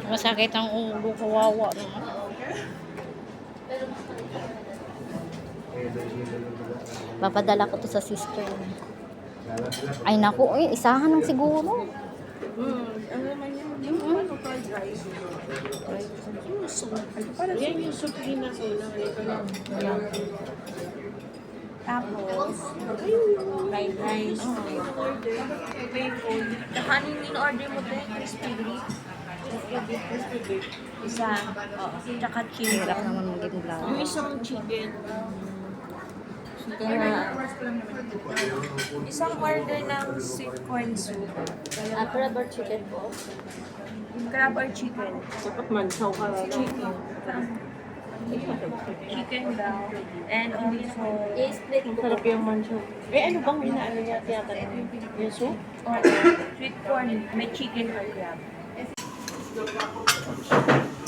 Masakit ang ulo, kawawa naman. Papadala ko to sa sister. Ay naku, isahan lang siguro. Ano naman yun? Yung ano, fried rice. Yung soup. Yan yung soup ginasuna. Ito lang. Tapos, fried rice. Order. Bacon. Ano yung in-order mo din? Crispy beef. Crispy beef. Isa. Oo. Tsaka chicken. Hirap naman maging vlog. Yung isang chicken. Isang order ng sweet corn soup. Crab or chicken po? Crab or chicken? Dapat mansaw ka lang. Chicken. Chicken daw. And also, I-split Ang sarap yung mansaw. Ano bang inaano niya tinatanong? Yung soup? sweet corn. May chicken or crab.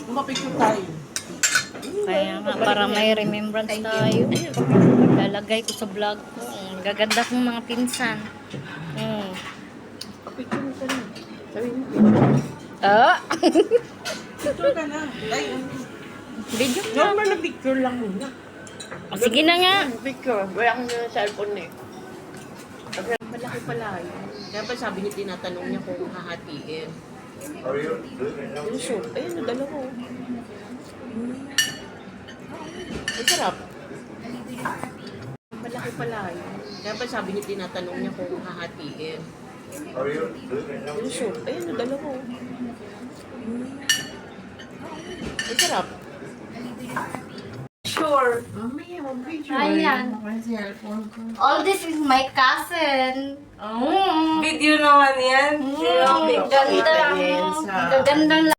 Mapicture tayo. Kaya nga, para may remembrance tayo. Lalagay ko sa vlog ko. Ang gaganda kong mga pinsan. Mapicture ka na. Sabi mo. Picture ka na. Ay, Video na. Normal na picture lang muna. Sige na nga. Picture. Wala akong na cellphone eh. Kasi malaki pala yun. Kaya pa sabi niya, tinatanong niya kung hahatiin. Yung soup. Ayun, nadala ko. Ay, sarap. Malaki pala yun. Kaya pa sabi niya, tinatanong niya kung hahatiin. Yung soup. Ayun, nadala ko. Ay, sarap. Sure. Mamaya, mag-picture. Ayan. All this is my cousin. video naman yan. Ganda. Gaganda